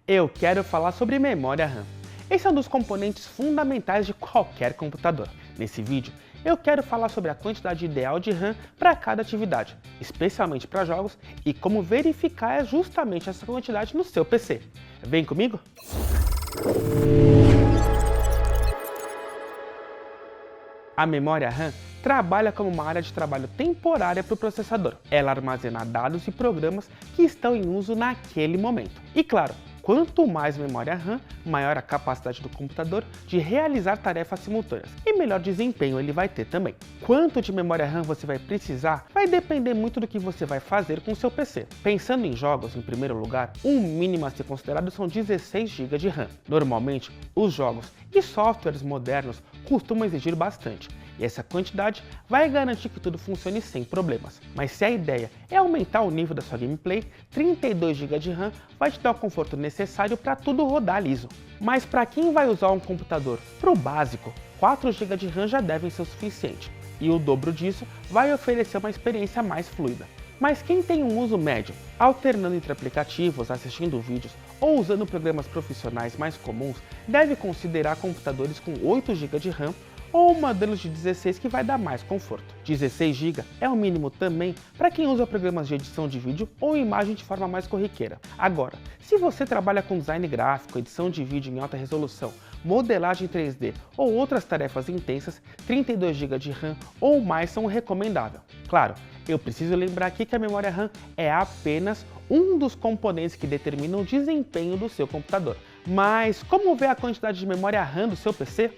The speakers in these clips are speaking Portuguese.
Eu quero falar sobre memória RAM. Esse é um dos componentes fundamentais de qualquer computador. Nesse vídeo, eu quero falar sobre a quantidade ideal de RAM para cada atividade, especialmente para jogos, e como verificar justamente essa quantidade no seu PC. Vem comigo? A memória RAM trabalha como uma área de trabalho temporária para o processador. Ela armazena dados e programas que estão em uso naquele momento. E claro, quanto mais memória RAM, maior a capacidade do computador de realizar tarefas simultâneas e melhor desempenho ele vai ter também. Quanto de memória RAM você vai precisar vai depender muito do que você vai fazer com o seu PC. Pensando em jogos, em primeiro lugar, um mínimo a ser considerado são 16 GB de RAM. Normalmente, os jogos e softwares modernos costumam exigir bastante, e essa quantidade vai garantir que tudo funcione sem problemas. Mas se a ideia é aumentar o nível da sua gameplay, 32 GB de RAM vai te dar o conforto necessário para tudo rodar liso. Mas para quem vai usar um computador para o básico, 4 GB de RAM já devem ser o suficiente, e o dobro disso vai oferecer uma experiência mais fluida. Mas quem tem um uso médio, alternando entre aplicativos, assistindo vídeos ou usando programas profissionais mais comuns, deve considerar computadores com 8 GB de RAM ou modelos de 16 que vai dar mais conforto. 16 GB é o mínimo também para quem usa programas de edição de vídeo ou imagem de forma mais corriqueira. Agora, se você trabalha com design gráfico, edição de vídeo em alta resolução, modelagem 3D ou outras tarefas intensas, 32 GB de RAM ou mais são recomendável. Claro, eu preciso lembrar aqui que a memória RAM é apenas um dos componentes que determinam o desempenho do seu computador. Mas como ver a quantidade de memória RAM do seu PC?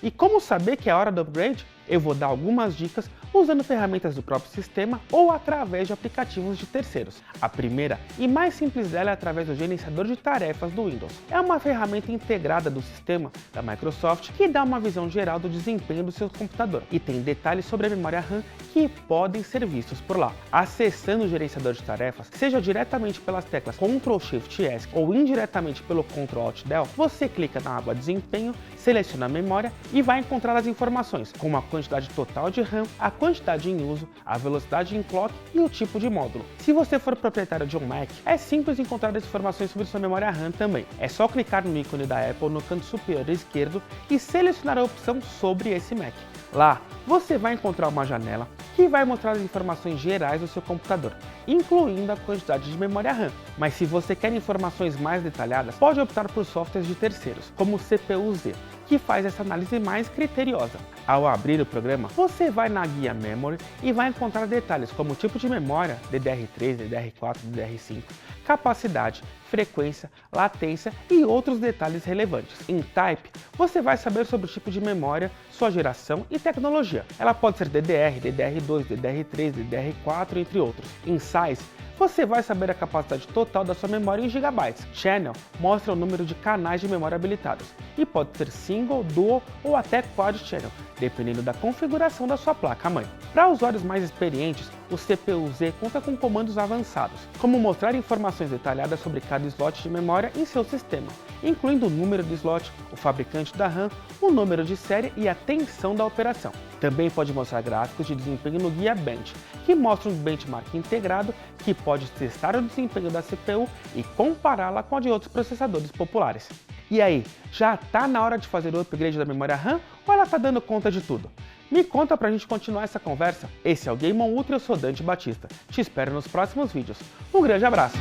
E como saber que é hora do upgrade? Eu vou dar algumas dicas usando ferramentas do próprio sistema ou através de aplicativos de terceiros. A primeira e mais simples dela é através do gerenciador de tarefas do Windows. É uma ferramenta integrada do sistema da Microsoft que dá uma visão geral do desempenho do seu computador e tem detalhes sobre a memória RAM que podem ser vistos por lá. Acessando o gerenciador de tarefas, seja diretamente pelas teclas Ctrl+Shift+S ou indiretamente pelo Ctrl+Alt+Del, você clica na aba Desempenho, seleciona a memória e vai encontrar as informações, como a quantidade total de RAM, a quantidade em uso, a velocidade em clock e o tipo de módulo. Se você for proprietário de um Mac, é simples encontrar as informações sobre sua memória RAM também. É só clicar no ícone da Apple no canto superior esquerdo e selecionar a opção sobre esse Mac. Lá, você vai encontrar uma janela que vai mostrar as informações gerais do seu computador, incluindo a quantidade de memória RAM. Mas se você quer informações mais detalhadas, pode optar por softwares de terceiros, como o CPU-Z, que faz essa análise mais criteriosa. Ao abrir o programa, você vai na guia Memory e vai encontrar detalhes como o tipo de memória, DDR3, DDR4, DDR5, capacidade, frequência, latência e outros detalhes relevantes. Em Type, você vai saber sobre o tipo de memória, sua geração e tecnologia. Ela pode ser DDR, DDR2, DDR3, DDR4, entre outros. Em Size, você vai saber a capacidade total da sua memória em gigabytes. Channel mostra o número de canais de memória habilitados e pode ser single, dual ou até quad channel, dependendo da configuração da sua placa-mãe. Para usuários mais experientes, o CPU-Z conta com comandos avançados, como mostrar informações detalhadas sobre cada slot de memória em seu sistema, incluindo o número de slot, o fabricante da RAM, o número de série e a tensão da operação. Também pode mostrar gráficos de desempenho no guia Bench, que mostra um benchmark integrado que pode testar o desempenho da CPU e compará-la com a de outros processadores populares. E aí, já tá na hora de fazer o upgrade da memória RAM ou ela tá dando conta de tudo? Me conta pra gente continuar essa conversa. Esse é o Game On Ultra e eu sou Dante Batista. Te espero nos próximos vídeos. Um grande abraço!